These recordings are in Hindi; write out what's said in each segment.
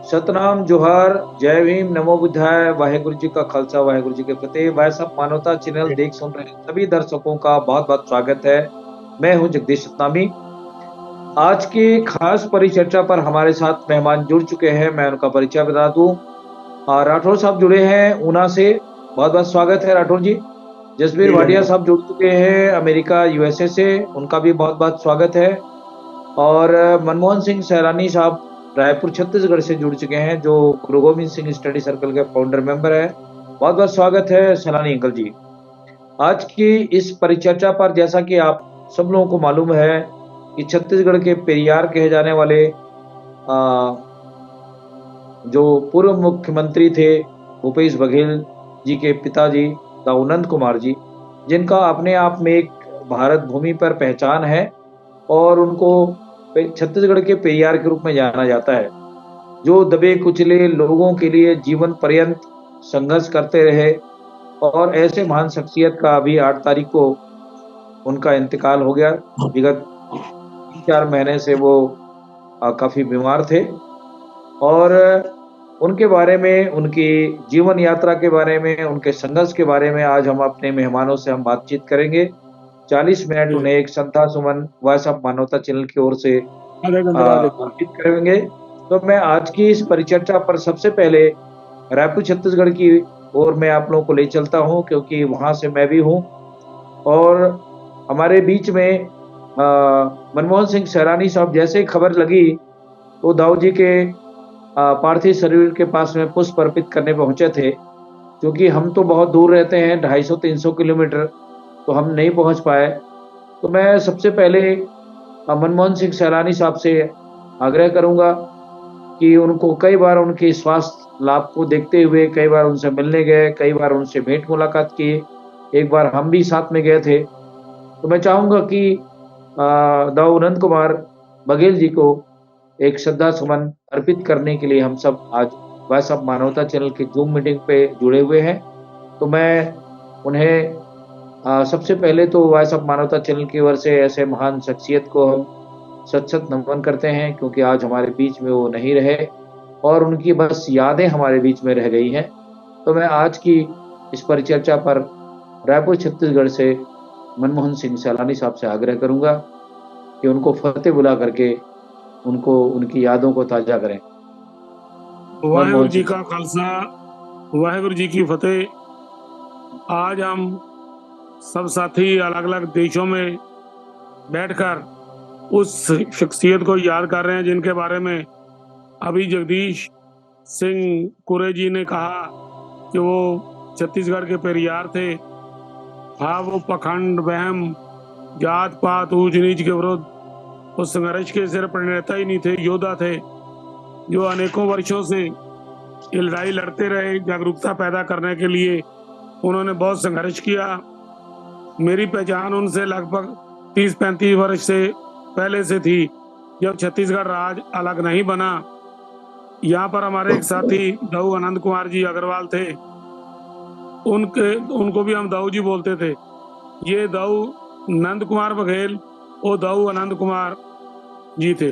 सतनाम जोहार, जय भीम, नमो बुद्धाय, वाहेगुरु जी का खालसा, वाहेगुरु जी के फतेह। भाई साहब, मानवता चैनल देख सुन रहे सभी दर्शकों का बहुत बहुत स्वागत है। मैं हूं जगदीश सतनामी। आज की खास परिचर्चा पर हमारे साथ मेहमान जुड़ चुके हैं, मैं उनका परिचय बता दूं। राठौर साहब जुड़े हैं ऊना से, बहुत बहुत स्वागत है राठौर जी। जसबीर जी भाटिया धन्यवाद। साहब जुड़ चुके हैं अमेरिका यूएसए से, उनका भी बहुत बहुत स्वागत है। और मनमोहन सिंह सैलानी साहब रायपुर छत्तीसगढ़ से जुड़ चुके हैं, जो गुरु गोविंद सिंह स्टडी सर्कल के फाउंडर मेंबर है। बहुत बहुत स्वागत है सैलानी अंकल जी। आज की इस परिचर्चा पर, जैसा कि आप सब लोगों को मालूम है कि छत्तीसगढ़ के पेरियार कहे जाने वाले जो पूर्व मुख्यमंत्री थे भूपेश बघेल जी के पिताजी दाऊ नंद कुमार जी, जिनका अपने आप में एक भारत भूमि पर पहचान है और उनको छत्तीसगढ़ के पेरियार के रूप में जाना जाता है, जो दबे कुचले लोगों के लिए जीवन पर्यंत संघर्ष करते रहे। और ऐसे महान शख्सियत का अभी 8 तारीख को उनका इंतकाल हो गया। विगत 3-4 महीने से वो काफी बीमार थे। और उनके बारे में, उनकी जीवन यात्रा के बारे में, उनके संघर्ष के बारे में आज हम अपने मेहमानों से हम बातचीत करेंगे। 40 मिनट जी, उन्हें एक श्रद्धा सुमन वॉइस ऑफ मानवता चैनल की ओर से आधे घंटे बाद देखो। अर्पित करेंगे। तो मैं आज की इस परिचर्चा पर सबसे पहले रायपुर छत्तीसगढ़ की ओर मैं आप लोगों को ले चलता हूं, क्योंकि वहां से मैं भी हूं। और हमारे बीच में मनमोहन सिंह सैलानी साहब, जैसे ही खबर लगी तो दाऊ जी के पार्थिव शरीर के पास में पुष्प अर्पित करने पहुंचे थे। क्योंकि हम तो बहुत दूर रहते हैं, 250-300 किलोमीटर, तो हम नहीं पहुंच पाए। तो मैं सबसे पहले मनमोहन सिंह सैलानी साहब से आग्रह करूंगा कि उनको कई बार उनके स्वास्थ्य लाभ को देखते हुए कई बार उनसे मिलने गए, कई बार उनसे भेंट मुलाकात की। एक बार हम भी साथ में गए थे। तो मैं चाहूंगा कि दाऊ नंद कुमार बघेल जी को एक श्रद्धा सुमन अर्पित करने के लिए हम सब आज वॉइस ऑफ मानवता चैनल की जूम मीटिंग पे जुड़े हुए हैं। तो मैं उन्हें सबसे पहले तो वॉइस ऑफ मानवता चैनल की ओर से ऐसे महान शख्सियत को हम सत सत नमन करते हैं, क्योंकि आज हमारे बीच में वो नहीं रहे और उनकी बस यादें हमारे बीच में रह गई हैं। तो मैं आज की इस परिचर्चा पर रायपुर छत्तीसगढ़ से मनमोहन सिंह सैलानी साहब से आग्रह करूंगा कि उनको फतेह बुला करके उनको उनकी यादों को ताजा करें। वाहेगुरु मनमोहन जी सिंह का साहब। खालसा, वाहेगुरु जी की फतेह। आज हम सब साथी अलग अलग देशों में बैठकर उस शख्सियत को याद कर रहे हैं जिनके बारे में अभी जगदीश सिंह कुरे जी ने कहा कि वो छत्तीसगढ़ के पेरियार थे। हाँ, वो पखंड, वहम, जात पात, ऊंच नीच के विरुद्ध उस संघर्ष के सिर्फ प्रणेता ही नहीं थे, योद्धा थे, जो अनेकों वर्षों से ये लड़ाई लड़ते रहे। जागरूकता पैदा करने के लिए उन्होंने बहुत संघर्ष किया। मेरी पहचान उनसे लगभग 30-35 वर्ष से पहले से थी, जब छत्तीसगढ़ राज्य अलग नहीं बना। यहाँ पर हमारे एक साथी दाऊ आनंद कुमार जी अग्रवाल थे। उनके उनको भी हम दाऊ जी बोलते थे। ये दाऊ नंद कुमार बघेल और दाऊ आनंद कुमार जी थे।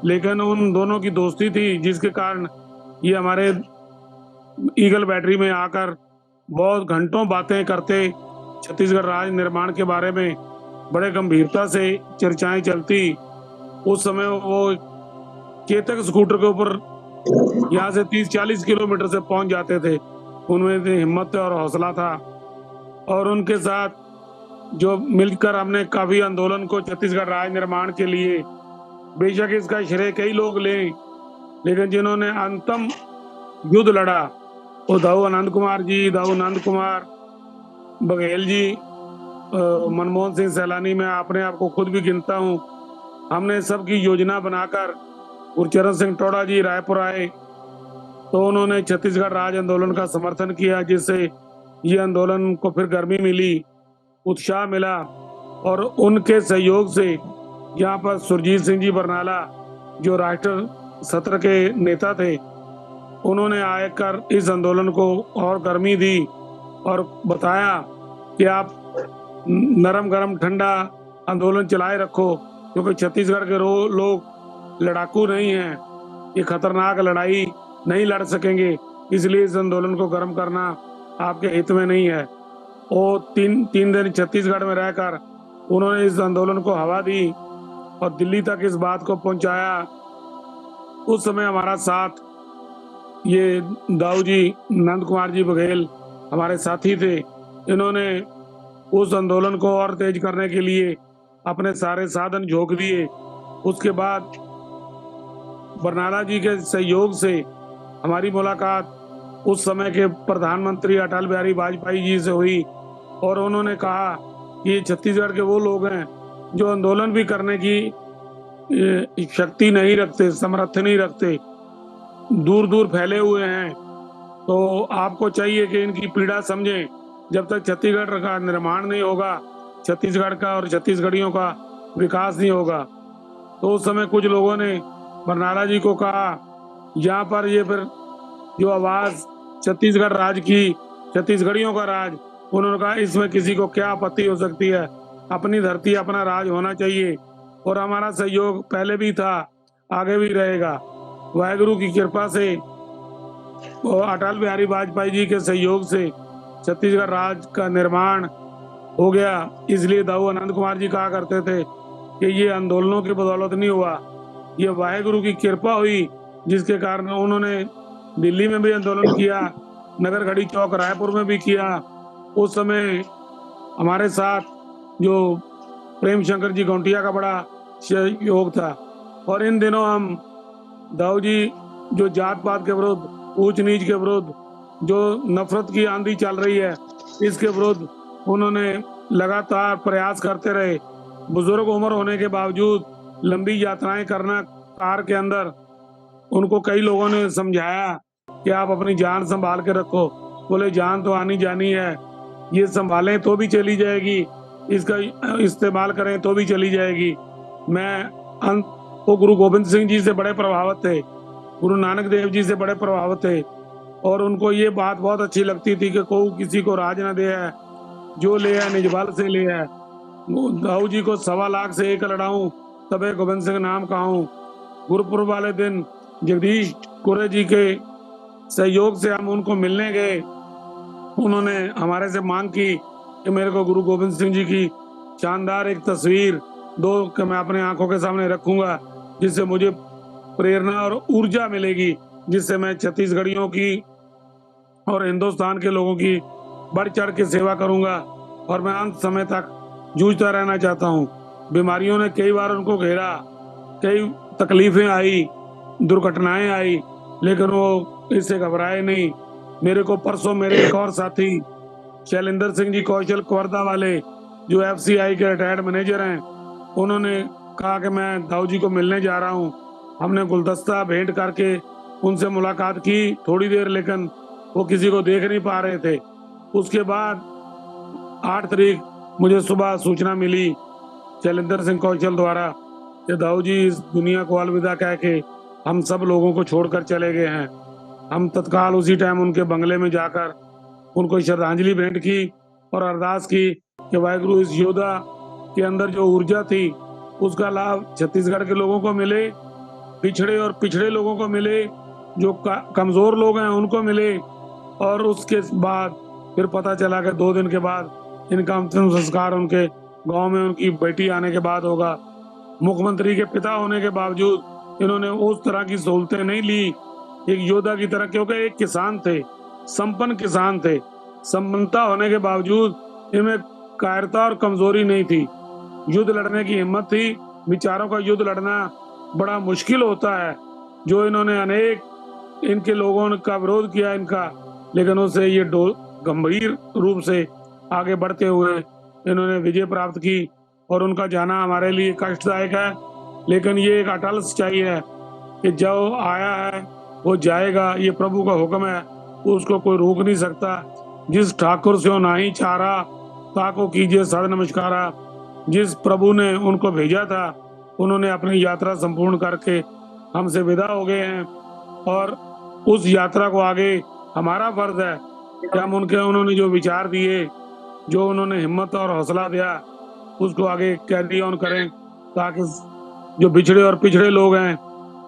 लेकिन उन दोनों की दोस्ती थी, जिसके कारण ये हमारे ईगल बैटरी में आकर बहुत घंटों बातें करते। छत्तीसगढ़ राज्य निर्माण के बारे में बड़े गंभीरता से चर्चाएं चलती। उस समय वो चेतक स्कूटर के ऊपर यहाँ से 30-40 किलोमीटर से पहुंच जाते थे। उनमें इतनी हिम्मत और हौसला था। और उनके साथ जो मिलकर हमने काफी आंदोलन को छत्तीसगढ़ राज्य निर्माण के लिए, बेशक इसका श्रेय कई लोग लें, लेकिन जिन्होंने अंतिम युद्ध लड़ा वो दाऊ आनंद कुमार जी, दाऊ नंद कुमार बघेल जी, मनमोहन सिंह सैलानी, मैं अपने आप को खुद भी गिनता हूँ। हमने सबकी योजना बनाकर गुरचरण सिंह टोडा जी रायपुर आए, तो उन्होंने छत्तीसगढ़ राज्य आंदोलन का समर्थन किया, जिससे ये आंदोलन को फिर गर्मी मिली, उत्साह मिला। और उनके सहयोग से यहाँ पर सुरजीत सिंह जी बरनाला, जो राष्ट्र सत्र के नेता थे, उन्होंने आकर इस आंदोलन को और गर्मी दी और बताया कि आप नरम गरम ठंडा आंदोलन चलाए रखो, क्योंकि छत्तीसगढ़ के लोग लड़ाकू नहीं हैं। ये खतरनाक लड़ाई नहीं लड़ सकेंगे, इसलिए इस आंदोलन को गर्म करना आपके हित में नहीं है। और तीन तीन दिन छत्तीसगढ़ में रहकर उन्होंने इस आंदोलन को हवा दी और दिल्ली तक इस बात को पहुंचाया। उस समय हमारा साथ ये दाऊ जी, नंद कुमार जी बघेल हमारे साथी थे। इन्होंने उस आंदोलन को और तेज करने के लिए अपने सारे साधन झोंक दिए। उसके बाद बरनाला जी के सहयोग से हमारी मुलाकात उस समय के प्रधानमंत्री अटल बिहारी वाजपेयी जी से हुई और उन्होंने कहा कि ये छत्तीसगढ़ के वो लोग हैं जो आंदोलन भी करने की शक्ति नहीं रखते, सामर्थ्य नहीं रखते, दूर दूर फैले हुए हैं। तो आपको चाहिए कि इनकी पीड़ा समझें। जब तक छत्तीसगढ़ का निर्माण नहीं होगा, छत्तीसगढ़ का और छत्तीसगढ़ियों का विकास नहीं होगा। तो उस समय कुछ लोगों ने बरनाला जी को कहा, यहाँ पर ये फिर जो आवाज छत्तीसगढ़ राज की, छत्तीसगढ़ियों का राज, उन्होंने कहा इसमें किसी को क्या आपत्ति हो सकती है, अपनी धरती अपना राज होना चाहिए और हमारा सहयोग पहले भी था, आगे भी रहेगा। वाहेगुरु की कृपा से और अटल बिहारी वाजपेयी जी के सहयोग से छत्तीसगढ़ राज्य का निर्माण हो गया। इसलिए दाऊ आनंद कुमार जी कहा करते थे कि ये आंदोलनों की बदौलत नहीं हुआ, ये वाहेगुरु की कृपा हुई, जिसके कारण उन्होंने दिल्ली में भी आंदोलन किया, नगर घड़ी चौक रायपुर में भी किया। उस समय हमारे साथ जो प्रेम शंकर जी गौंटिया का बड़ा सहयोग था। और इन दिनों हम दाऊ जी जो जात पात के विरुद्ध, ऊंच नीच के विरुद्ध, जो नफरत की आंधी चल रही है, इसके विरुद्ध उन्होंने लगातार प्रयास करते रहे। बुजुर्ग उम्र होने के बावजूद लंबी यात्राएं करना कार के अंदर, उनको कई लोगों ने समझाया कि आप अपनी जान संभाल के रखो। बोले जान तो आनी जानी है, ये संभालें तो भी चली जाएगी, इसका इस्तेमाल करें तो भी चली जाएगी। वो गुरु गोविंद सिंह जी से बड़े प्रभावित थे, गुरु नानक देव जी से बड़े प्रभावित थे और उनको ये बात बहुत अच्छी लगती थी कि को किसी को राज न दे है, जो ले है निज बल से ले है। दाऊ जी को 1.25 लाख से एक लड़ाऊं, तबे गोविंद सिंह नाम कहूं। गुरुपुरब वाले दिन जगदीश कुरे जी के सहयोग से हम उनको मिलने गए। उन्होंने हमारे से मांग की कि मेरे को गुरु गोविंद सिंह जी की शानदार एक तस्वीर दो कि मैं अपने आंखों के सामने रखूंगा, जिससे मुझे प्रेरणा और ऊर्जा मिलेगी, जिससे मैं छत्तीसगढ़ियों की और हिंदुस्तान के लोगों की बढ़ चढ़ के सेवा करूंगा और मैं अंत समय तक जूझता रहना चाहता हूं। बीमारियों ने कई बार उनको घेरा, कई तकलीफें आई, दुर्घटनाएं आई, लेकिन वो इससे घबराए नहीं। मेरे को परसों मेरे एक और साथी शैलेंद्र सिंह जी कौशल कुवर्दा वाले, जो FCI के रिटायर्ड मैनेजर हैं, उन्होंने कहा कि मैं दाऊ जी को मिलने जा रहा हूं। हमने गुलदस्ता भेंट करके उनसे मुलाकात की थोड़ी देर, लेकिन वो किसी को देख नहीं पा रहे थे। उसके बाद 8 तारीख मुझे सुबह सूचना मिली शैलेंद्र सिंह कौशल द्वारा कि दाऊ जी इस दुनिया को अलविदा कह के हम सब लोगों को छोड़कर चले गए हैं। हम तत्काल उसी टाइम उनके बंगले में जाकर उनको श्रद्धांजलि भेंट की और अरदास की कि वाहेगुरु इस योद्धा के अंदर जो ऊर्जा थी उसका लाभ छत्तीसगढ़ के लोगों को मिले, पिछड़े और पिछड़े लोगों को मिले, जो कमजोर लोग हैं उनको मिले। और उसके बाद फिर पता चला कि 2 दिन के बाद इनका अंतिम संस्कार उनके गांव में उनकी बेटी आने के बाद होगा। मुख्यमंत्री के पिता होने के बावजूद इन्होंने उस तरह की सहूलतें नहीं ली एक योद्धा की तरह, क्योंकि एक किसान थे, संपन्न किसान थे। संपन्नता होने के बावजूद इनमें कायरता और कमजोरी नहीं थी, युद्ध लड़ने की हिम्मत थी। विचारों का युद्ध लड़ना बड़ा मुश्किल होता है, जो इन्होंने अनेक इनके लोगों का विरोध किया इनका, लेकिन उससे ये गंभीर रूप से आगे बढ़ते हुए इन्होंने विजय प्राप्त की। और उनका जाना हमारे लिए कष्टदायक है, लेकिन ये एक अटल सच्चाई है कि जो आया है वो जाएगा, ये प्रभु का हुक्म है, उसको कोई रोक नहीं सकता। जिस ठाकुर से नाही चारा, ताको कीजिए सर नमस्कारा। जिस प्रभु ने उनको भेजा था उन्होंने अपनी यात्रा संपूर्ण करके हमसे विदा हो गए हैं, और उस यात्रा को आगे हमारा फर्ज है कि हम उन्होंने जो विचार दिए, जो उन्होंने हिम्मत और हौसला दिया, उसको आगे कैरी ऑन करें, ताकि जो बिछड़े और पिछड़े लोग हैं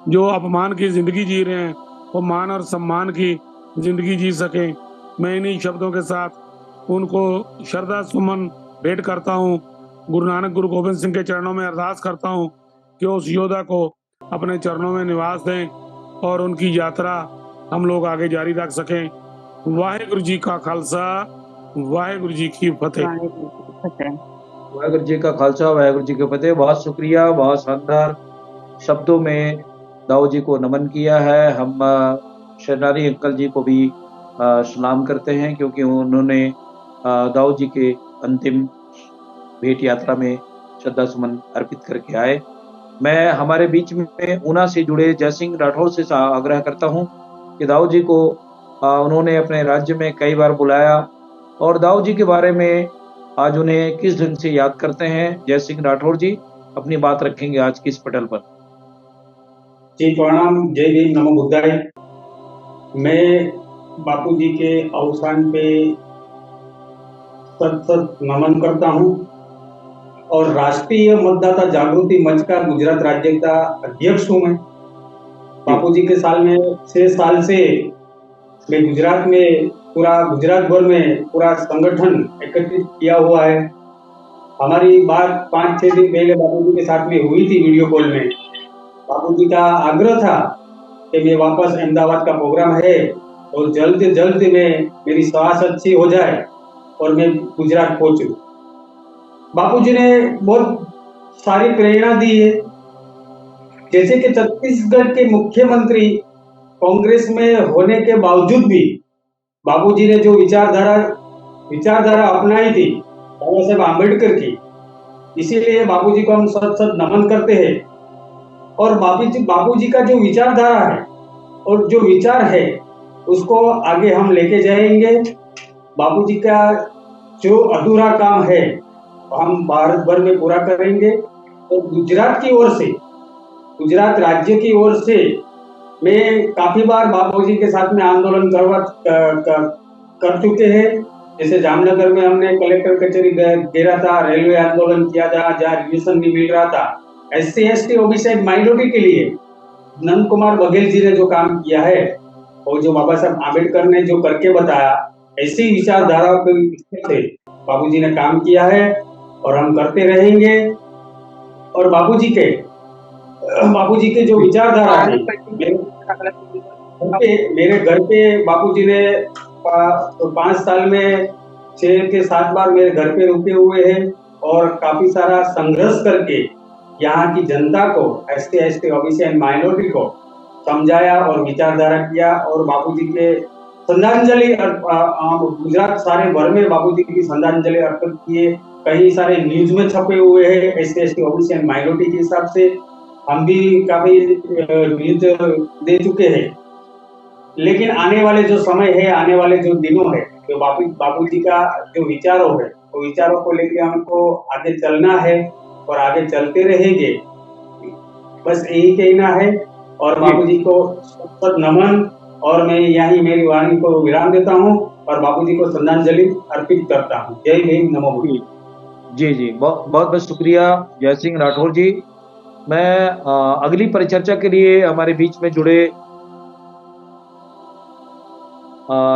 जो अपमान की जिंदगी जी रहे हैं वो मान और सम्मान की जिंदगी जी सकें। मैं इन्हीं शब्दों के साथ उनको श्रद्धा सुमन भेंट करता हूँ। गुरु नानक गुरु गोबिंद सिंह के चरणों में अरदास करता हूँ कि उस योद्धा को अपने चरणों में निवास दें और उनकी यात्रा हम लोग आगे जारी रख सकें। वाहेगुरु जी का खालसा, वाहेगुरु जी की फतेह। वाहेगुरु जी की फतेह। वाहेगुरु जी का खालसा, वाहेगुरु जी की फतेह। बहुत शुक्रिया, बहुत शानदार शब्दों में दाऊ जी को नमन किया है। हम शरणारी अंकल जी को भी सलाम करते हैं, क्योंकि उन्होंने दाऊ जी के अंतिम भेंट यात्रा में श्रद्धा सुमन अर्पित करके आए। मैं हमारे बीच में ऊना से जुड़े जय सिंह राठौर से आग्रह करता हूं कि दाऊ जी को उन्होंने अपने राज्य में कई बार बुलाया, और दाऊ जी के बारे में आज उन्हें किस ढंग से याद करते हैं। जय सिंह राठौर जी अपनी बात रखेंगे आज की इस पटल पर। जी प्रणाम, जय भीम, नमो बुद्धाय। मैं बापू जी के अवसान पे सत सत नमन करता हूं और राष्ट्रीय मतदाता जागृति मंच का गुजरात राज्य का अध्यक्ष हूं मैं। बापू जी के साल में 6 साल से मैं गुजरात में पूरा गुजरात भर में पूरा संगठन एकत्रित किया हुआ है। हमारी बात 5-6 दिन पहले बापू जी के साथ में हुई थी वीडियो कॉल में। बापू जी का आग्रह था कि मैं वापस अहमदाबाद का प्रोग्राम है और जल्द से जल्द में मेरी स्वास्थ्य अच्छी हो जाए और मैं गुजरात पहुंचूं। बापू जी ने बहुत सारी प्रेरणा दी है, जैसे कि छत्तीसगढ़ के मुख्यमंत्री कांग्रेस में होने के बावजूद भी बाबूजी ने जो विचारधारा अपनाई थी बाबा साहेब आम्बेडकर की, इसीलिए बाबूजी को हम सत सत नमन करते हैं। और बाबूजी का जो विचारधारा है और जो विचार है उसको आगे हम लेके जाएंगे। बाबूजी का जो अधूरा काम है हम भारत भर में पूरा करेंगे। और गुजरात की ओर से, गुजरात राज्य की ओर से मैं काफी बार बाबूजी के साथ में आंदोलन कर चुके हैं। जैसे जामनगर में हमने कलेक्टर कचहरी घेरा था, रेलवे आंदोलन किया जहाँ रिजर्वेशन नहीं मिल रहा था। SC ST OBC माइनॉरिटी के लिए नंद कुमार बघेल जी ने जो काम किया है और जो बाबा साहब आम्बेडकर ने जो करके बताया, ऐसी विचारधारा से बाबूजी ने काम किया है और हम करते रहेंगे। और बाबूजी के जो विचारधारा है, मेरे घर पे बाबूजी ने 5 साल में 6 से 7 बार मेरे घर पे रुके हुए हैं और काफी सारा संघर्ष करके यहाँ की जनता को, SC ST OBC and minority को समझाया और विचारधारा किया। और बाबूजी के श्रद्धांजलि गुजरात सारे भर में बाबूजी की श्रद्धांजलि अर्पित किए। कई सारे न्यूज में छपे हुए हैं SC ST OBC and minority के हिसाब से, हम भी काफी न्यूज दे चुके हैं। लेकिन आने वाले जो समय है, आने वाले जो दिनों है, जो बाबूजी का जो विचारों है, वो विचारों को लेकर हमको आगे चलना है और आगे चलते रहेंगे, बस यही कहना है। और बाबूजी को सत नमन, और मैं यही मेरी वाणी को विराम देता हूँ और बाबूजी को श्रद्धांजलि अर्पित करता हूँ। जय भीम, नमो बुद्धाय। जी जी, बहुत बहुत शुक्रिया जय सिंह राठौर जी। मैं अगली परिचर्चा के लिए हमारे बीच में जुड़े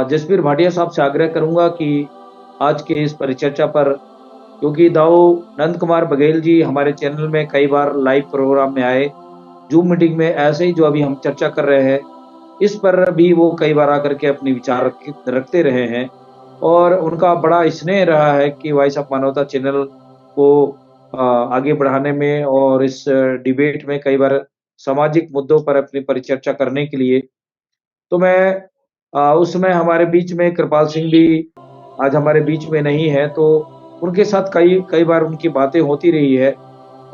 जसबीर भाटिया साहब से आग्रह करूंगा कि आज के इस परिचर्चा पर, क्योंकि दाऊ नंद कुमार बघेल जी हमारे चैनल में कई बार लाइव प्रोग्राम में आए, जूम मीटिंग में, ऐसे ही जो अभी हम चर्चा कर रहे हैं इस पर भी वो कई बार आकर के अपने विचार रखते रहे हैं। और उनका बड़ा स्नेह रहा है कि वॉइस ऑफ मानवता चैनल को आगे बढ़ाने में और इस डिबेट में कई बार सामाजिक मुद्दों पर अपनी परिचर्चा करने के लिए। तो मैं उस समय हमारे बीच में कृपाल सिंह भी आज हमारे बीच में नहीं है, तो उनके साथ कई बार उनकी बातें होती रही है।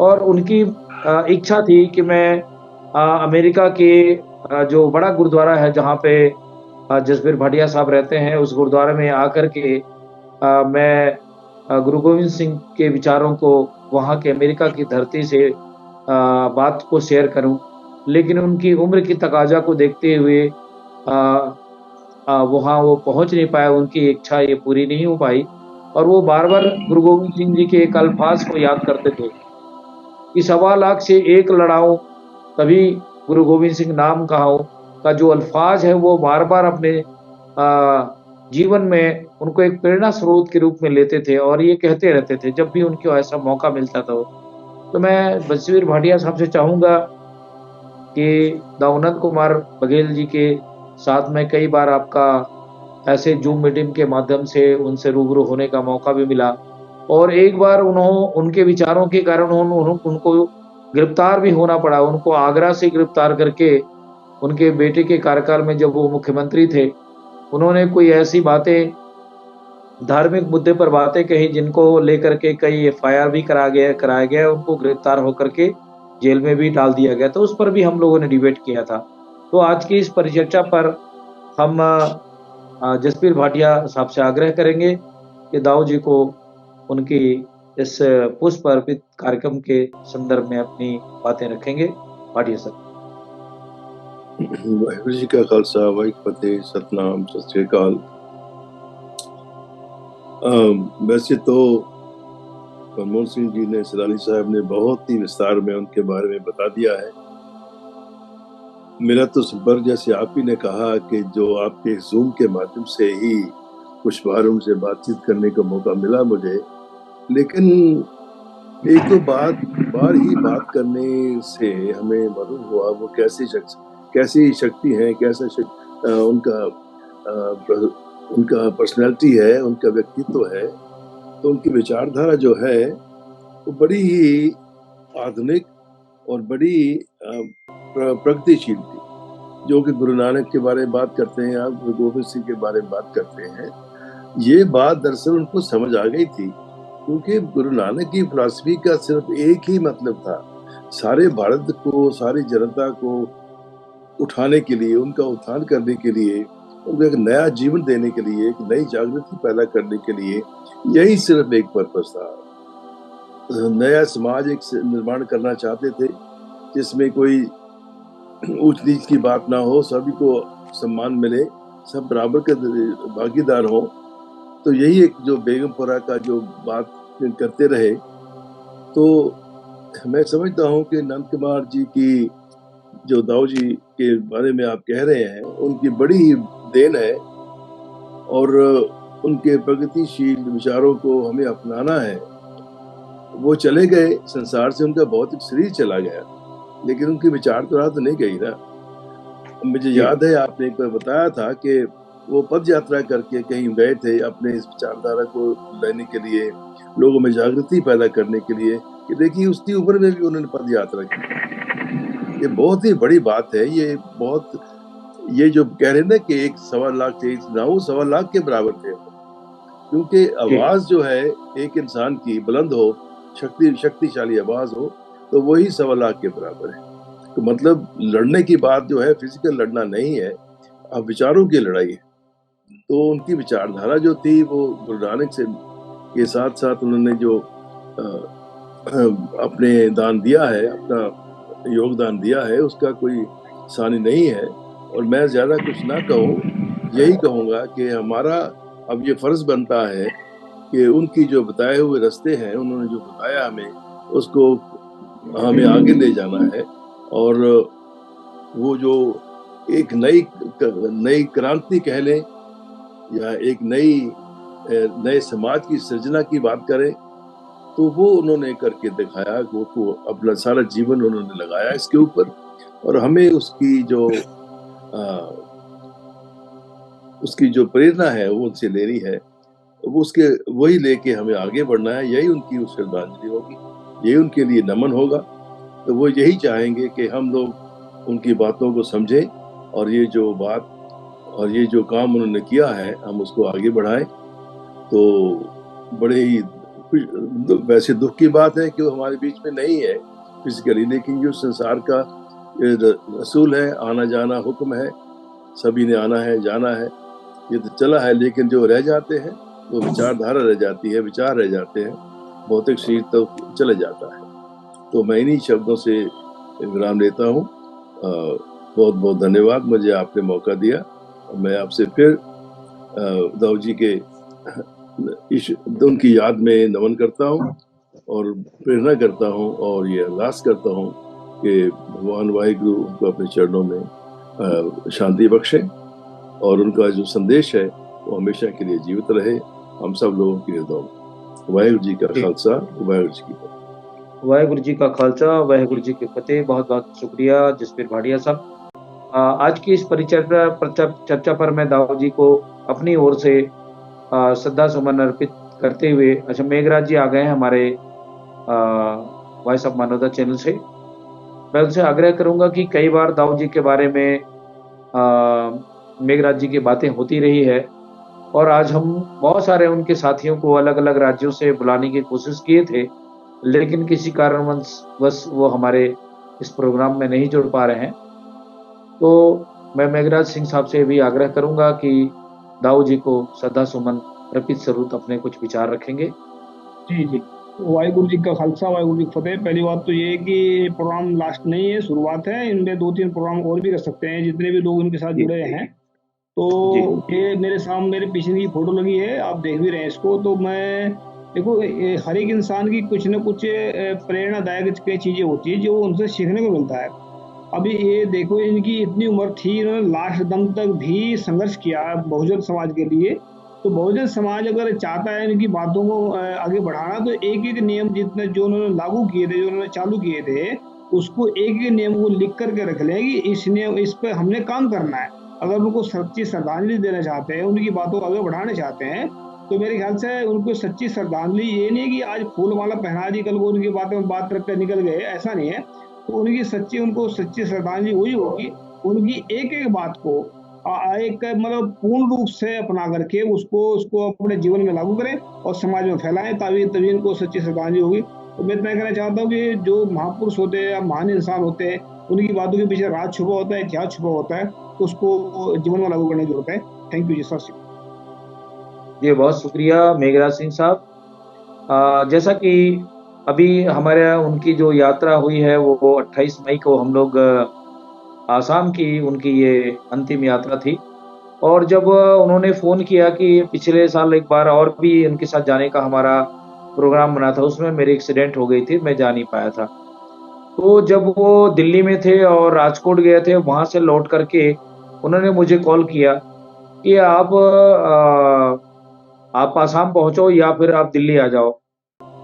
और उनकी इच्छा थी कि मैं अमेरिका के जो बड़ा गुरुद्वारा है जहाँ पे जसबीर भाटिया साहब रहते हैं, उस गुरुद्वारे में आकर के मैं गुरु गोविंद सिंह के विचारों को वहाँ के अमेरिका की धरती से बात को शेयर करूं। लेकिन उनकी उम्र की तकाजा को देखते हुए वहाँ वो पहुंच नहीं पाया, उनकी इच्छा ये पूरी नहीं हो पाई। और वो बार बार गुरु गोविंद सिंह जी के एक अल्फाज को याद करते थे कि 1.25 लाख से 1 लड़ाऊं तभी गुरु गोविंद सिंह नाम का जो अल्फाज है वो बार बार अपने जीवन में उनको एक प्रेरणा स्रोत के रूप में लेते थे और ये कहते रहते थे जब भी उनको ऐसा मौका मिलता था। तो मैं बसवीर भाटिया साहब से चाहूंगा कि दाऊनंद कुमार बघेल जी के साथ में कई बार आपका ऐसे जूम मीटिंग के माध्यम से उनसे रूबरू होने का मौका भी मिला और एक बार उनके विचारों के कारण उनको गिरफ्तार भी होना पड़ा। उनको आगरा से गिरफ्तार करके उनके बेटे के कार्यकाल में जब वो मुख्यमंत्री थे, उन्होंने कोई ऐसी बातें, धार्मिक मुद्दे पर बातें कही जिनको लेकर के कई एफआईआर भी कराया गया, उनको गिरफ्तार होकर के जेल में भी डाल दिया गया। तो उस पर भी हम लोगों ने डिबेट किया था। तो आज की इस परिचर्चा पर हम जसबीर भाटिया साहब से आग्रह करेंगे कि दाऊ जी को उनकी इस पुष्प अर्पित कार्यक्रम के संदर्भ में अपनी बातें रखेंगे। भाटिया सर। वाहिगुरु जी का खालसा, वाहिगुरू फतेह, सतनाम, सत श्री अकाल। वैसे तो मनमोहन सिंह जी ने, सरानी साहब ने बहुत ही विस्तार में उनके बारे में बता दिया है। मेरा तो संपर्क जैसे आप ही ने कहा कि जो आपके जूम के माध्यम से ही कुछ बार उनसे बातचीत करने का मौका मिला मुझे, लेकिन एक तो बार ही बात करने से हमें मालूम हुआ वो कैसी शक्ति है, कैसा उनका पर्सनैलिटी है, उनका व्यक्तित्व है। तो उनकी विचारधारा जो है वो बड़ी ही आधुनिक और बड़ी प्रगतिशील थी। जो कि गुरु नानक के बारे में बात करते हैं आप, गुरु गोविंद सिंह के बारे में बात करते हैं, ये बात दरअसल उनको समझ आ गई थी, क्योंकि गुरु नानक की फिलॉसफी का सिर्फ एक ही मतलब था, सारे भारत को, सारी जनता को उठाने के लिए, उनका उत्थान करने के लिए, उनको एक नया जीवन देने के लिए, एक नई जागृति पैदा करने के लिए, यही सिर्फ एक पर्पस था। नया समाज एक निर्माण करना चाहते थे जिसमें कोई ऊंच नीच की बात ना हो, सभी को सम्मान मिले, सब बराबर के भागीदार हो। तो यही एक जो बेगमपुरा का जो बात करते रहे। तो मैं समझता हूँ कि नंद कुमार जी की जो दाऊ जी के बारे में आप कह रहे हैं, उनकी बड़ी ही देन है और उनके प्रगतिशील विचारों को हमें अपनाना है। वो चले गए संसार से, उनका भौतिक शरीर चला गया, लेकिन उनकी विचारधारा तो नहीं गई ना। मुझे याद है आपने एक बार बताया था कि वो पद यात्रा करके कहीं गए थे अपने इस विचारधारा को लेने के लिए, लोगों में जागृति पैदा करने के लिए, कि देखिए उसकी उम्र में भी उन्होंने पद यात्रा की। ये बहुत ही बड़ी बात है। ये जो कह रहे हैं ना कि 1.25 लाख ना, वो 1.25 लाख के बराबर थे, क्योंकि आवाज जो है एक इंसान की बुलंद हो, शक्तिशाली आवाज हो, तो वही 1.25 लाख के बराबर है। तो मतलब लड़ने की बात जो है फिजिकल लड़ना नहीं है, अब विचारों की लड़ाई है। तो उनकी विचारधारा जो थी वो गुरु नानक से के साथ साथ उन्होंने जो अपने दान दिया है, अपना योगदान दिया है, उसका कोई सानी नहीं है। और मैं ज्यादा कुछ ना कहूँ, यही कहूँगा कि हमारा अब ये फर्ज बनता है कि उनकी जो बताए हुए रास्ते हैं, उन्होंने जो बताया हमें, उसको हमें आगे ले जाना है। और वो जो एक नई क्रांति कह लें या एक नए समाज की सृजना की बात करें, तो वो उन्होंने करके दिखाया। वो अपना सारा जीवन उन्होंने लगाया इसके ऊपर, और हमें उसकी जो प्रेरणा है वो उनसे लेनी है, वो वही लेके हमें आगे बढ़ना है। यही उनकी श्रद्धांजलि होगी, यही उनके लिए नमन होगा। तो वो यही चाहेंगे कि हम लोग उनकी बातों को समझें, और ये जो बात और ये जो काम उन्होंने किया है हम उसको आगे बढ़ाएं। तो बड़े ही वैसे दुख की बात है कि वो हमारे बीच में नहीं है फिजिकली, लेकिन जो संसार का रसूल है, आना जाना हुक्म है, सभी ने आना है, जाना है, ये तो चला है। लेकिन जो रह जाते हैं वो विचारधारा रह जाती है, विचार रह जाते हैं, भौतिक शरीर तो चले जाता है। तो मैं इन्हीं शब्दों से विराम लेता हूँ। बहुत बहुत धन्यवाद, मुझे आपने मौका दिया। मैं आपसे फिर दाऊ जी के उनकी याद में नमन करता हूँ और प्रेरणा करता हूँ, और ये अरदास करता हूँ कि भगवान वाहिगुरु उनको अपने चरणों में शांति बख्शे और उनका जो संदेश है वो हमेशा के लिए जीवित रहे हम सब लोगों के हृदयों में। वाहिगुरु जी का खालसा, वाहिगुरु जी की फतेह। वाहिगुरु जी का खालसा, वाहिगुरु जी की फतेह। बहुत बहुत शुक्रिया जसबीर भाटिया साहब। आज की इस चर्चा पर मैं दाऊ जी को अपनी ओर से श्रद्धा सुमन अर्पित करते हुए, अच्छा मेघराज जी आ गए हैं हमारे वॉइस ऑफ मानवता चैनल से। मैं उनसे आग्रह करूंगा कि कई बार दाऊ जी के बारे में मेघराज जी की बातें होती रही है और आज हम बहुत सारे उनके साथियों को अलग अलग राज्यों से बुलाने की कोशिश किए थे, लेकिन किसी कारणवश वो हमारे इस प्रोग्राम में नहीं जुड़ पा रहे हैं। तो मैं मेघराज सिंह साहब से भी आग्रह करूंगा कि दाऊ जी को श्रद्धा सुमन अर्पित स्वरूप अपने कुछ विचार रखेंगे। जी जी, वाहिगुरु जी का खालसा, वाहिगुरु जी की फतेह। पहली बात तो ये है कि प्रोग्राम लास्ट नहीं है, शुरुआत है। इनमें 2-3 प्रोग्राम और भी कर सकते हैं जितने भी लोग इनके साथ जुड़े हैं। तो ये मेरे सामने मेरे पीछे की फोटो लगी है, आप देख भी रहे हैं इसको। तो मैं देखो, हर एक इंसान की कुछ न कुछ प्रेरणादायक कई चीजें होती है जो उनसे सीखने को मिलता है। अभी ये देखो, इनकी इतनी उम्र थी, इन्होंने लास्ट दम तक भी संघर्ष किया बहुजन समाज के लिए। तो बहुजन समाज अगर चाहता है इनकी बातों को आगे बढ़ाना, तो एक एक नियम जितने जो उन्होंने लागू किए थे, जो उन्होंने चालू किए थे, उसको एक एक नियम को लिख करके रख लें कि इस पे हमने काम करना है। अगर उनको सच्ची श्रद्धांजलि देना चाहते हैं, उनकी बातों को आगे बढ़ाना चाहते हैं, तो मेरे ख्याल से उनको सच्ची श्रद्धांजलि ये नहीं कि आज फूल माला पहना दी, कल को उनकी बातों में बात रखकर निकल गए, ऐसा नहीं है। तो उनकी सच्ची श्रद्धांजलि वही होगी, उनकी एक एक बात को एक मतलब पूर्ण रूप से अपना करके उसको अपने जीवन में लागू करें और समाज में फैलाएं, तभी इनको सच्ची श्रद्धांजलि होगी। तो मैं इतना कहना चाहता हूँ कि जो महापुरुष होते हैं या महान इंसान होते हैं, उनकी बातों के पीछे राज छुपा होता है, इतिहास छुपा होता है, उसको जीवन में लागू करने की जरूरत है। थैंक यू जी सर। जी बहुत शुक्रिया मेघराज सिंह साहब। जैसा कि अभी हमारे उनकी जो यात्रा हुई है वो 28 मई को हम लोग आसाम की उनकी ये अंतिम यात्रा थी। और जब उन्होंने फ़ोन किया कि पिछले साल एक बार और भी उनके साथ जाने का हमारा प्रोग्राम बना था, उसमें मेरी एक्सीडेंट हो गई थी, मैं जा नहीं पाया था। तो जब वो दिल्ली में थे और राजकोट गए थे, वहाँ से लौट करके उन्होंने मुझे कॉल किया कि आप आसाम पहुँचो या फिर आप दिल्ली आ जाओ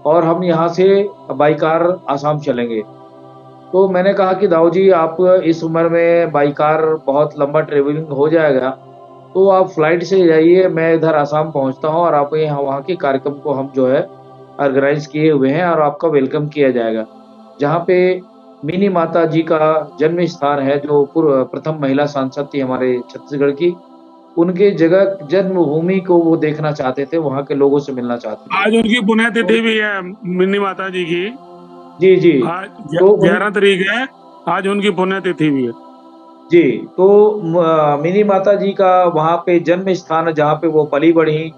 और हम यहाँ से बाई कार आसाम चलेंगे। तो मैंने कहा कि दाऊ जी, आप इस उम्र में बाई कार बहुत लंबा ट्रेवलिंग हो जाएगा, तो आप फ्लाइट से जाइए, मैं इधर आसाम पहुँचता हूँ और आप यहाँ वहाँ के कार्यक्रम को हम जो है ऑर्गेनाइज किए हुए हैं और आपका वेलकम किया जाएगा। जहाँ पे मिनी माता जी का जन्म स्थान है, जो प्रथम महिला सांसद थी हमारे छत्तीसगढ़ की, उनके जगह जन्मभूमि को वो देखना चाहते थे, वहाँ के लोगों से मिलना चाहते थे। आज उनकी पुण्यतिथि भी है मिनी माता जी की। जी जी, आज 11 तारीख है, आज उनकी पुण्यतिथि भी है जी। तो मिनी माता जी का वहाँ पे जन्म स्थान है, जहाँ पे वो पली बढ़ी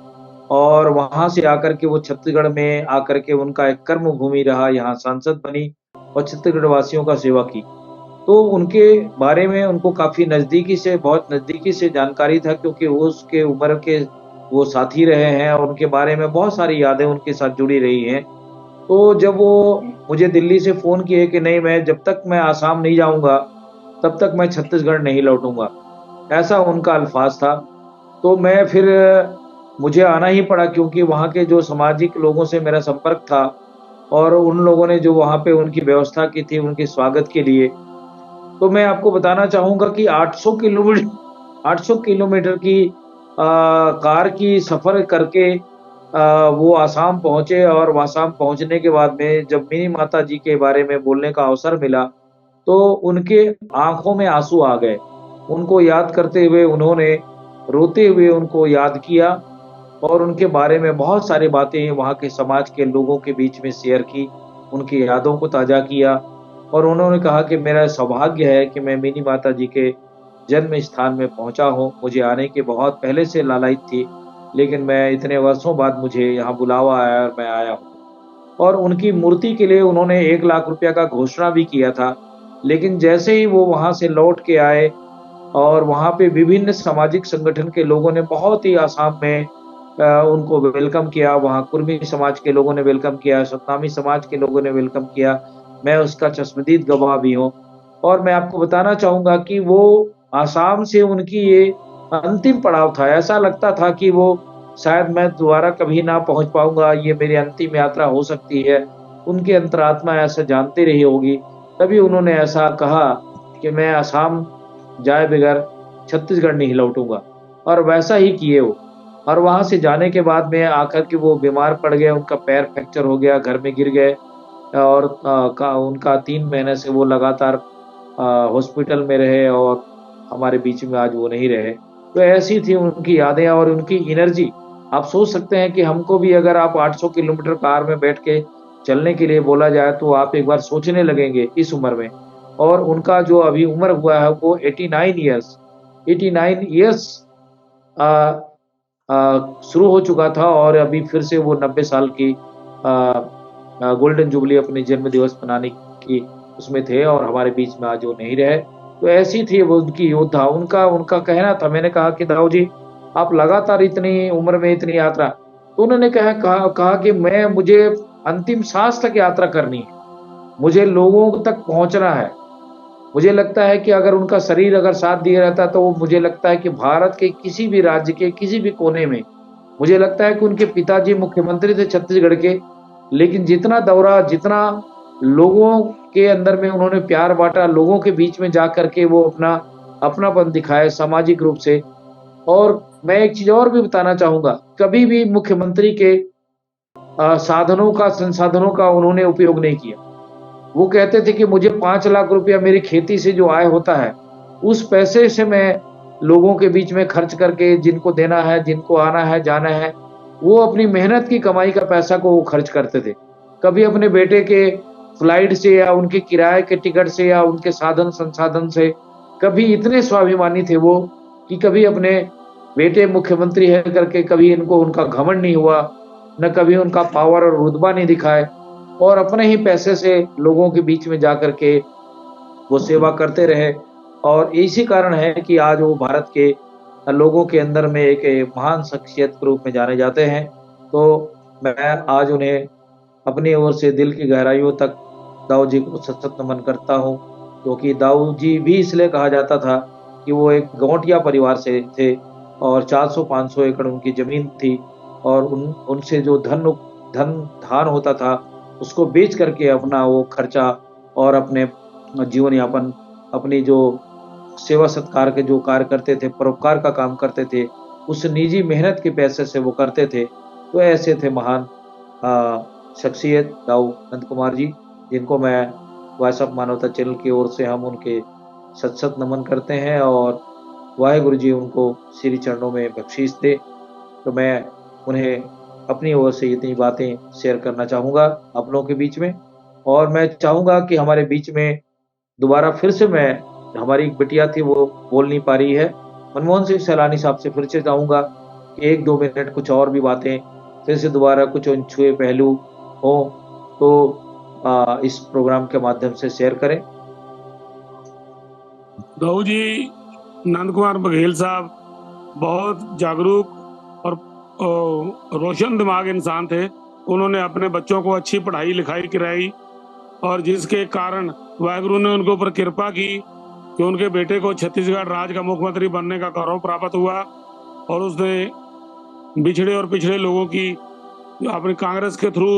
और वहाँ से आकर के वो छत्तीसगढ़ में आकर के उनका एक कर्म भूमि रहा, यहाँ सांसद बनी और छत्तीसगढ़ वासियों का सेवा की। तो उनके बारे में उनको काफ़ी बहुत नज़दीकी से जानकारी था, क्योंकि वो उसके उम्र के वो साथी रहे हैं और उनके बारे में बहुत सारी यादें उनके साथ जुड़ी रही हैं। तो जब वो मुझे दिल्ली से फ़ोन किए कि नहीं, मैं जब तक मैं आसाम नहीं जाऊँगा तब तक मैं छत्तीसगढ़ नहीं लौटूँगा, ऐसा उनका अल्फाज था। तो मैं फिर मुझे आना ही पड़ा, क्योंकि वहाँ के जो सामाजिक लोगों से मेरा संपर्क था और उन लोगों ने जो वहाँ पे उनकी व्यवस्था की थी उनके स्वागत के लिए। तो मैं आपको बताना चाहूँगा कि 800 किलोमीटर की कार की सफ़र करके वो आसाम पहुँचे और आसाम पहुँचने के बाद में जब मिनी माता जी के बारे में बोलने का अवसर मिला, तो उनके आँखों में आँसू आ गए। उनको याद करते हुए उन्होंने रोते हुए उनको याद किया और उनके बारे में बहुत सारी बातें वहाँ के समाज के लोगों के बीच में शेयर की, उनकी यादों को ताज़ा किया। और उन्होंने कहा कि मेरा सौभाग्य है कि मैं मिनी माता जी के जन्म स्थान में पहुँचा हूँ। मुझे आने के बहुत पहले से लालायित थी, लेकिन मैं इतने वर्षों बाद मुझे यहाँ बुलावा आया और मैं आया हूँ। और उनकी मूर्ति के लिए उन्होंने 1 लाख रुपया का घोषणा भी किया था, लेकिन जैसे ही वो वहाँ से लौट के आए और वहाँ पे विभिन्न सामाजिक संगठन के लोगों ने बहुत ही आसाम में उनको वेलकम किया। वहाँ कुर्मी समाज के लोगों ने वेलकम किया, सतनामी समाज के लोगों ने वेलकम किया, मैं उसका चश्मदीद गवाह भी हूँ। और मैं आपको बताना चाहूँगा कि वो आसाम से उनकी ये अंतिम पड़ाव था। ऐसा लगता था कि वो शायद मैं दोबारा कभी ना पहुँच पाऊँगा, ये मेरी अंतिम यात्रा हो सकती है। उनकी अंतरात्मा ऐसा जानती रही होगी, तभी उन्होंने ऐसा कहा कि मैं असम जाए बगैर छत्तीसगढ़ नहीं लौटूँगा, और वैसा ही किए वो। और वहाँ से जाने के बाद में आकर के वो बीमार पड़ गए, उनका पैर फ्रैक्चर हो गया, घर में गिर गए, और उनका 3 महीने से वो लगातार हॉस्पिटल में रहे, और हमारे बीच में आज वो नहीं रहे। तो ऐसी थी उनकी यादें और उनकी एनर्जी। आप सोच सकते हैं कि हमको भी अगर आप 800 किलोमीटर कार में बैठ के चलने के लिए बोला जाए तो आप एक बार सोचने लगेंगे इस उम्र में। और उनका जो अभी उम्र हुआ है वो 89 ईयर्स शुरू हो चुका था, और अभी फिर से वो 90 साल की गोल्डन जुबली अपने जन्म दिवस मनाने की उसमें थे, और हमारे बीच में आज वो नहीं रहे। तो ऐसी थी वो उनकी योद्धा। उनका उनका कहना था, मैंने कहा कि दाऊ जी आप लगातार इतनी उम्र में इतनी यात्रा, तो उन्होंने कहा कि मुझे अंतिम सांस तक यात्रा करनी है, मुझे लोगों तक पहुंचना है। मुझे लगता है कि अगर उनका शरीर अगर साथ दिए रहता तो मुझे लगता है कि भारत के किसी भी राज्य के किसी भी कोने में, मुझे लगता है कि उनके पिताजी मुख्यमंत्री थे छत्तीसगढ़ के, लेकिन जितना दौरा, जितना लोगों के अंदर में उन्होंने प्यार बांटा, लोगों के बीच में जा करके वो अपनापन दिखाए सामाजिक रूप से। और मैं एक चीज और भी बताना चाहूंगा, कभी भी मुख्यमंत्री के संसाधनों का उन्होंने उपयोग नहीं किया। वो कहते थे कि मुझे 5 लाख रुपया मेरी खेती से जो आय होता है, उस पैसे से मैं लोगों के बीच में खर्च करके, जिनको देना है, जिनको आना है, जाना है, वो अपनी मेहनत की कमाई का पैसा को वो खर्च करते थे। कभी अपने बेटे के फ्लाइट से या उनके किराए के टिकट से या उनके साधन संसाधन से, कभी इतने स्वाभिमानी थे वो कि कभी अपने बेटे मुख्यमंत्री है करके कभी इनको उनका घमंड नहीं हुआ, न कभी उनका पावर और रुतबा नहीं दिखाए, और अपने ही पैसे से लोगों के बीच में जाकर के वो सेवा करते रहे। और इसी कारण है कि आज वो भारत के लोगों के अंदर में एक महान शख्सियत के रूप में जाने जाते हैं। तो मैं आज उन्हें अपनी ओर से दिल की गहराइयों तक दाऊ जी को सत सत नमन करता हूँ, क्योंकि दाऊ जी भी इसलिए कहा जाता था कि वो एक गौटिया परिवार से थे, और 400-500 एकड़ उनकी जमीन थी, और उनसे जो धान होता था उसको बेच करके अपना वो खर्चा और अपने जीवन यापन, अपनी जो सेवा सत्कार के जो कार्य करते थे, परोपकार का काम करते थे, उस निजी मेहनत के पैसे से वो करते थे। तो ऐसे थे महान शख्सियत दाऊ नंद कुमार जी, जिनको मैं वॉइस ऑफ मानवता चैनल की ओर से हम उनके सत सत नमन करते हैं, और वाहेगुरु जी उनको श्री चरणों में बख्शीश दे। तो मैं उन्हें अपनी ओर से इतनी बातें शेयर करना चाहूँगा आप लोगों के बीच में। और मैं चाहूँगा कि हमारे बीच में दोबारा फिर से हमारी एक बिटिया थी, वो बोल नहीं पा रही है, मनमोहन सिंह सैलानी साहब से फिर से चाहूँगा कि 1-2 मिनट कुछ और भी बातें फिर से दोबारा कुछ अनछुए पहलू हो तो इस प्रोग्राम के माध्यम से शेयर करें। दाऊ जी नंद कुमार बघेल साहब बहुत जागरूक और रोशन दिमाग इंसान थे। उन्होंने अपने बच्चों को अच्छी पढ़ाई लिखाई कराई, और जिसके कारण वाहेगुरु ने उनके ऊपर कृपा की कि उनके बेटे को छत्तीसगढ़ राज्य का मुख्यमंत्री बनने का गौरव प्राप्त हुआ, और उसने बिछड़े और पिछड़े लोगों की अपनी कांग्रेस के थ्रू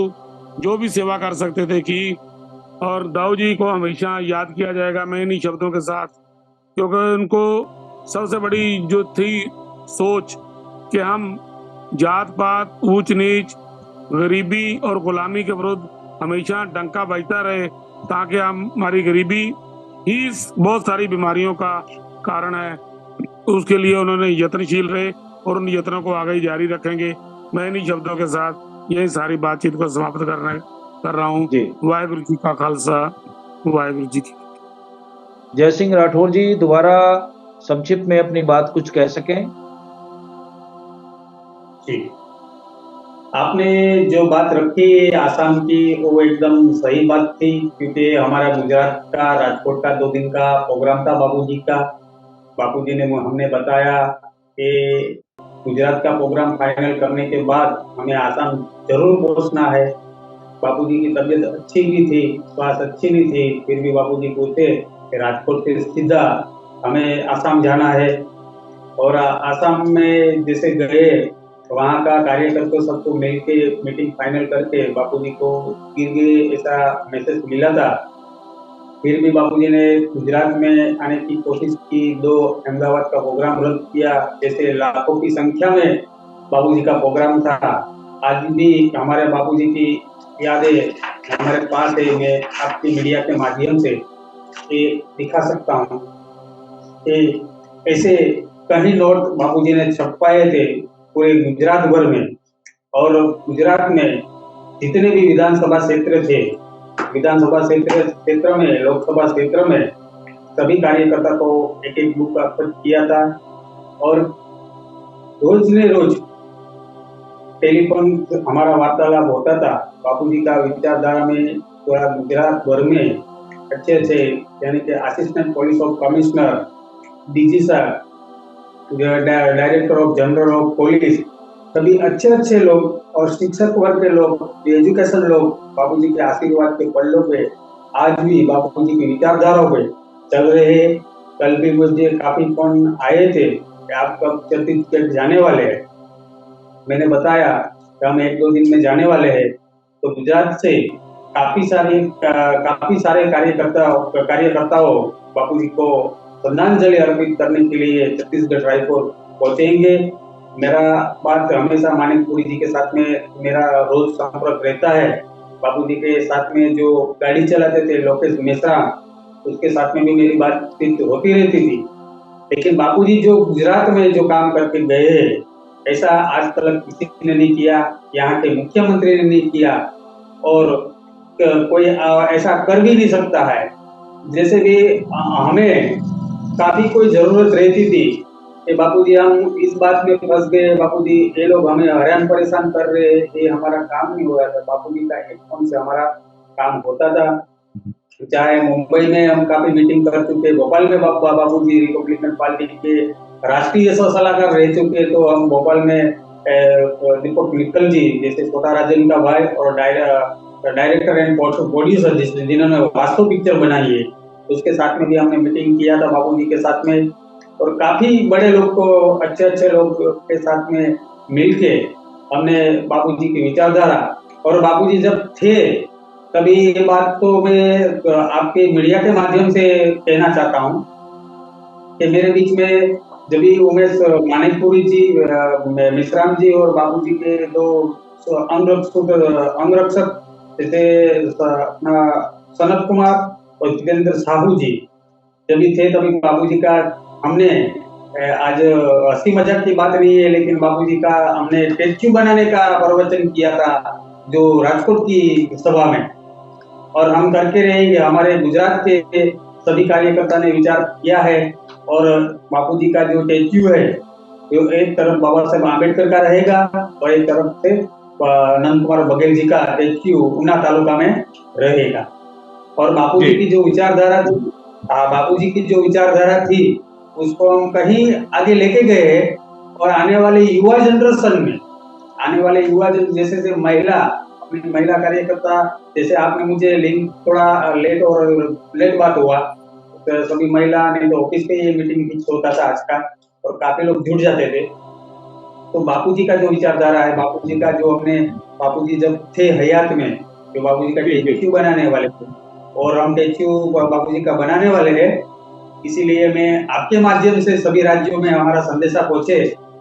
जो भी सेवा कर सकते थे की। और दाऊ जी को हमेशा याद किया जाएगा मैं इन्हीं शब्दों के साथ, क्योंकि उनको सबसे बड़ी जो थी सोच कि हम जात पात, ऊंच नीच, गरीबी और गुलामी के विरुद्ध हमेशा डंका बजता रहे, ताकि हमारी गरीबी ही बहुत सारी बीमारियों का कारण है। उसके लिए उन्होंने यत्नशील रहे, और उन यत्नों को आगे जारी रखेंगे। मैं इन्हीं शब्दों के साथ यही सारी बातचीत को समाप्त कर रहा हूँ। वाहेगुरु जी का खालसा, वाहेगुरु जी की। जय सिंह राठौर जी, दोबारा संक्षिप्त में अपनी बात कुछ कह सकें? जी, आपने जो बात रखी आसाम की वो एकदम सही बात थी, क्योंकि हमारा गुजरात का, राजकोट का 2 दिन का प्रोग्राम था बापूजी का। बापूजी ने हमने बताया कि गुजरात का प्रोग्राम फाइनल करने के बाद हमें आसाम जरूर पहुंचना है। बापूजी की तबीयत अच्छी भी थी, स्वास्थ्य अच्छी नहीं थी, फिर भी बापूजी पूछे कि राजकोट से सीधा हमें आसाम जाना है। और आसाम में जैसे गए, वहाँ का कार्यकर्ता सबको मिलके मीटिंग फाइनल करके बापूजी को गिर गए ऐसा मैसेज मिला था। फिर भी बापूजी ने गुजरात में आने की कोशिश की, 2 अहमदाबाद का प्रोग्राम रद्द किया, जैसे लाखों की संख्या में बापूजी का प्रोग्राम था। आज भी हमारे बापूजी की यादें हमारे पास है, मैं आपकी मीडिया के माध्यम से ये दिखा सकता हूँ कि ऐसे कई नोट बापूजी ने छपवाए थे पूरे गुजरात भर में। और गुजरात में जितने भी विधानसभा क्षेत्र थे, विधानसभा क्षेत्र में, लोकसभा क्षेत्र में, सभी कार्यकर्ता को एक एक बुक अर्पित किया था। और रोज ने रोज टेलीफोन हमारा वार्तालाप होता था। बापूजी का विचारधारा में पूरा गुजरात भर में अच्छे अच्छे, यानी कि assistant police of commissioner, DG साहब, director of general of police, सभी अच्छे अच्छे लोग और शिक्षक वर्ग के लोग, एजुकेशन लोग बापूजी के आशीर्वाद के पल्लों पे आज भी बापूजी की विचारधाराओं पे चल रहे हैं। कल भी मुझे काफी फोन आए थे कि आप कब छत्तीसगढ़ जाने वाले हैं। मैंने बताया कि हम 1-2 दिन में जाने वाले हैं। तो गुजरात से काफी सारे कार्यकर्ताओं बापूजी को श्रद्धांजलि अर्पित करने के लिए छत्तीसगढ़ रायपुर पहुंचेंगे। मेरा बात हमेशा मानिकपुरी जी के साथ में मेरा रोज संपर्क रहता है। बापूजी के साथ में जो गाड़ी चलाते थे लोकेश मिश्रा, उसके साथ में भी मेरी बातचीत होती रहती थी। लेकिन बापूजी जो गुजरात में जो काम करके गए, ऐसा आज तक किसी ने नहीं किया, यहाँ के मुख्यमंत्री ने नहीं किया और कोई ऐसा कर भी नहीं सकता है। जैसे भी हमें काफी कोई जरूरत रहती थी कि बापूजी हम इस बात में फंस गए, बापूजी ये लोग हमें हैरान परेशान कर रहे हैं, ये हमारा काम नहीं हो रहा था, बापूजी का एक फोन से हमारा काम होता था। चाहे मुंबई में हम काफी मीटिंग कर चुके, भोपाल में बापूजी रिपब्लिकन पार्टी के राष्ट्रीय सह सलाहकार रह चुके, तो हम भोपाल में दीपक मित्तल जी जैसे छोटा राजन का भाई और डायरेक्टर एंड प्रोड्यूसर जिन्होंने वास्तव पिक्चर बनाई है, उसके साथ में भी हमने मीटिंग किया था बापूजी के साथ में। और काफी बड़े लोग को, अच्छे अच्छे लोग के साथ में मिलके हमने बापूजी की विचारधारा, और बापूजी जब थे तभी ये बात तो मैं आपके मीडिया के माध्यम से कहना चाहता हूँ कि मेरे बीच में जब भी उमेश मानिकपुरी जी, मिश्राम जी और बापूजी के 2 अंगरक्षक जैसे अपना सनत कुमार और जितेंद्र साहू जी जब भी थे, तभी बापूजी का हमने आज हंसी मजाक की बात नहीं है, लेकिन बापूजी का हमने स्टैच्यू बनाने का प्रवचन किया था जो राजकोट की सभा में, और हम करके रहेंगे। हमारे गुजरात के सभी कार्यकर्ता ने विचार किया है और बापूजी का जो स्टैच्यू है जो एक तरफ बाबा साहेब आम्बेडकर का रहेगा और एक तरफ से नंद कुमार बघेल जी का स्टैच्यू ऊना तालुका में रहेगा। और बापूजी की जो विचारधारा थी, बापूजी की जो विचारधारा थी उसको हम कहीं आगे लेके गए और आने वाले युवा जनरेशन में, आने वाले युवा जैसे महिला कार्यकर्ता, जैसे आपने मुझे लिंक थोड़ा लेट बात हुआ, तो सभी महिला ने तो ऑफिस पे ये मीटिंग फिक्स होता था आज का और काफी लोग जुड़ जाते थे। तो बापूजी का जो विचारधारा है, बापूजी का जो हमने, बापूजी जब थे हयात में जो बापूजी का स्टैच्यू बनाने वाले थे और हम स्टैच्यू बापूजी का बनाने वाले हैं, इसीलिए मैं आपके माध्यम से सभी राज्यों में हमारा संदेशा पहुंचे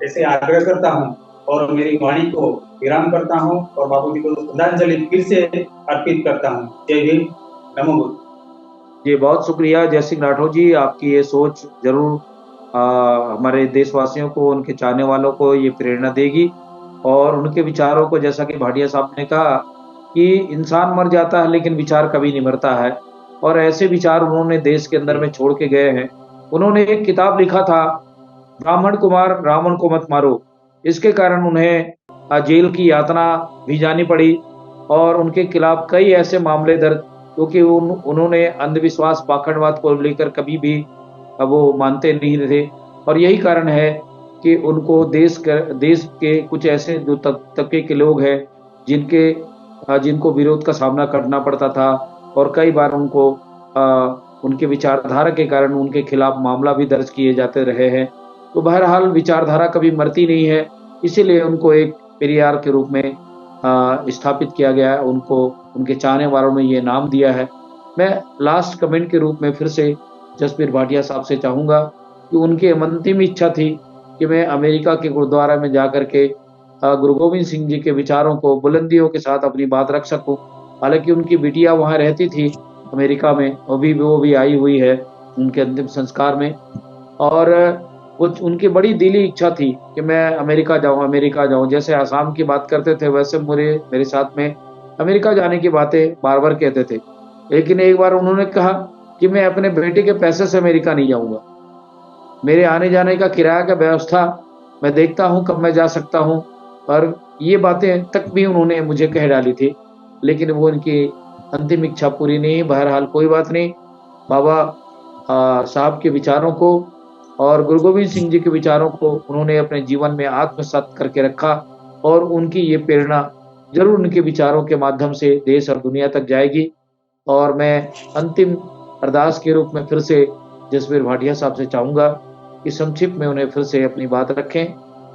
ऐसे आग्रह करता हूं और मेरी वाणी को विराम करता हूं और बापूजी को श्रद्धांजलि फिर से अर्पित करता हूं। जय भीम, नमो बुद्ध। जी, बहुत शुक्रिया जय सिंह राठौर जी, आपकी ये सोच जरूर हमारे देशवासियों को, उनके चाहने वालों को ये प्रेरणा देगी। और उनके विचारों को, जैसा कि भाटिया साहब ने कहा कि इंसान मर जाता है लेकिन विचार कभी नहीं मरता है, और ऐसे विचार उन्होंने देश के अंदर में छोड़ के गए हैं। उन्होंने एक किताब लिखा था, ब्राह्मण कुमार रावण को मत मारो, इसके कारण उन्हें जेल की यातना भी जानी पड़ी और उनके खिलाफ कई ऐसे मामले दर्ज, क्योंकि उन्होंने अंधविश्वास पाखंडवाद को लेकर कभी भी वो मानते नहीं थे। और यही कारण है कि उनको देश के कुछ ऐसे जो तबके के लोग हैं जिनके जिनको विरोध का सामना करना पड़ता था और कई बार उनको उनके विचारधारा के कारण उनके खिलाफ मामला भी दर्ज किए जाते रहे हैं। तो बहरहाल विचारधारा कभी मरती नहीं है, इसीलिए उनको एक पेरियार के रूप में स्थापित किया गया है, उनको उनके चाहने वालों ने ये नाम दिया है। मैं लास्ट कमेंट के रूप में फिर से जसबीर भाटिया साहब से चाहूँगा कि उनकी अंतिम इच्छा थी कि मैं अमेरिका के गुरुद्वारा में जाकर के गुरु गोविंद सिंह जी के विचारों को बुलंदियों के साथ अपनी बात रख सकूं। हालांकि उनकी बिटिया वहां रहती थी अमेरिका में, अभी वो भी आई हुई है उनके अंतिम संस्कार में, और वो उनकी बड़ी दिली इच्छा थी कि मैं अमेरिका जाऊं। जैसे आसाम की बात करते थे वैसे मेरे साथ में अमेरिका जाने की बातें बार बार कहते थे। लेकिन एक बार उन्होंने कहा कि मैं अपने बेटे के पैसे से अमेरिका नहीं जाऊंगा, मेरे आने जाने का किराया का व्यवस्था मैं देखता हूं कब मैं जा सकता हूं। और ये बातें तक भी उन्होंने मुझे कह डाली थी, लेकिन वो उनकी अंतिम इच्छा पूरी नहीं। बहरहाल कोई बात नहीं, बाबा साहब के विचारों को और गुरु गोविंद सिंह जी के विचारों को उन्होंने अपने जीवन में आत्मसात करके रखा, और उनकी ये प्रेरणा जरूर उनके विचारों के माध्यम से देश और दुनिया तक जाएगी। और मैं अंतिम अरदास के रूप में फिर से जसबीर भाटिया साहब से चाहूँगा कि संक्षिप्त में उन्हें फिर से अपनी बात रखें,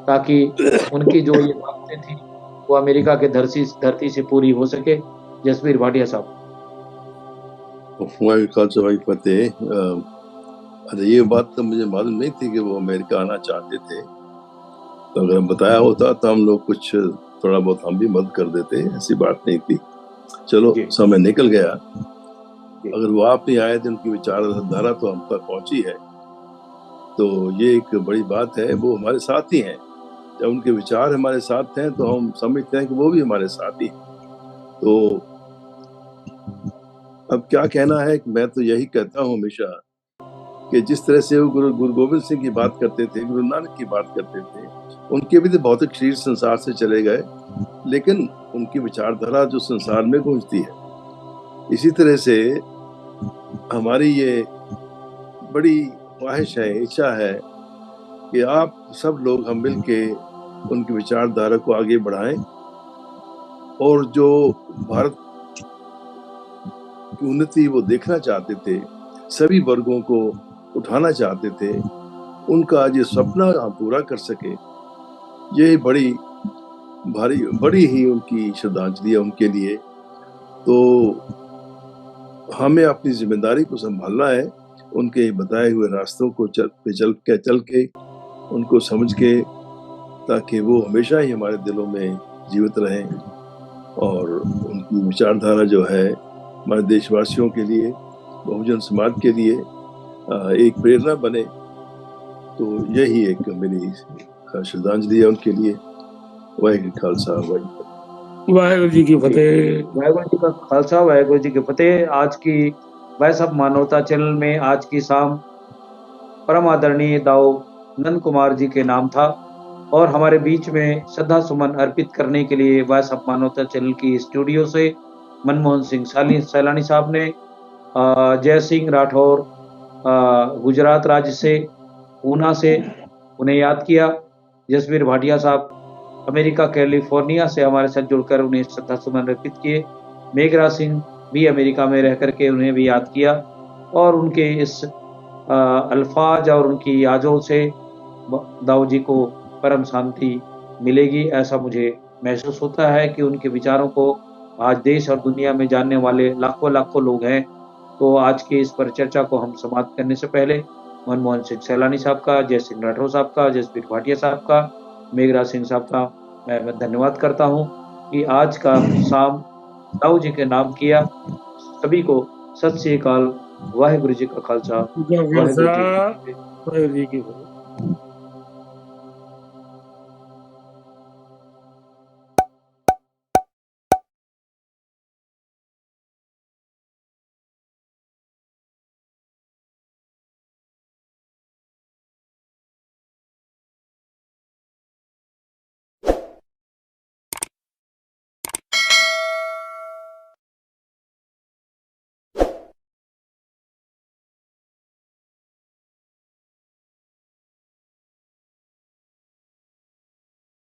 ताकि उनकी जो ये बातें थी वो अमेरिका के धरती से पूरी हो सके। जसबीर भाटिया साहब। फतेह। अरे ये बात तो मुझे मालूम नहीं थी कि वो अमेरिका आना चाहते थे, तो अगर बताया होता तो हम लोग कुछ थोड़ा बहुत हम भी मदद कर देते, ऐसी बात नहीं थी। चलो समय निकल गया। अगर वो आप नहीं आए थे, उनकी विचारधारा तो हम तक पहुंची है, तो ये एक बड़ी बात है। वो हमारे साथ ही हैं, जब उनके विचार हमारे साथ हैं तो हम समझते हैं कि वो भी हमारे साथ ही। तो अब क्या कहना है, मैं तो यही कहता हूँ हमेशा कि जिस तरह से वो गुरु गोविंद सिंह की बात करते थे, गुरु नानक की बात करते थे, उनके भी तो भौतिक शरीर संसार से चले गए, लेकिन उनकी विचारधारा जो संसार में गूंजती है। इसी तरह से हमारी ये बड़ी ख्वाहिश है, इच्छा है कि आप सब लोग हम मिल के उनकी विचारधारा को आगे बढ़ाएं, और जो भारत की उन्नति वो देखना चाहते थे, सभी वर्गों को उठाना चाहते थे, उनका आज ये सपना हम पूरा कर सके, ये बड़ी ही उनकी श्रद्धांजलि है उनके लिए। तो हमें अपनी जिम्मेदारी को संभालना है, उनके बताए हुए रास्तों को चल के उनको समझ के, ताकि वो हमेशा ही हमारे दिलों में जीवित रहें, और उनकी विचारधारा जो है हमारे देशवासियों के लिए, बहुजन समाज के लिए एक प्रेरणा बने। तो यही एक मेरी श्रद्धांजलि है उनके लिए। वाहिगुरू खालसा वाहिगुरू जी की फतेह। वाहिगुरू जी का खालसा, वाहिगुरू जी की फतेह। आज की वैसब मानवता चैनल में आज की शाम परम आदरणीय दाऊ नंद कुमार जी के नाम था, और हमारे बीच में श्रद्धा सुमन अर्पित करने के लिए वैसब मानवता चैनल की स्टूडियो से मनमोहन सिंह सैलानी साहब ने, जय सिंह राठौर गुजरात राज्य से, ऊना से उन्हें याद किया। जसबीर भाटिया साहब अमेरिका कैलिफोर्निया से हमारे साथ जुड़कर उन्हें श्रद्धा सुमन अर्पित किए। मेघराज सिंह भी अमेरिका में रह करके उन्हें भी याद किया, और उनके इस अल्फाज और उनकी यादों से दाऊ जी को परम शांति मिलेगी, ऐसा मुझे महसूस होता है कि उनके विचारों को आज देश और दुनिया में जानने वाले लाखों लोग हैं। तो आज की इस परिचर्चा को हम समाप्त करने से पहले मनमोहन सिंह सैलानी साहब का, जय सिंह राठौर साहब का, जसबीर भाटिया साहब का, मेघराज सिंह साहब का मैं धन्यवाद करता हूं कि आज का शाम दाऊ जी के नाम किया। सभी को सत श्री अकाल, वाहिगुरू जी का खालसा, वाहिगुरू जी की फतेह।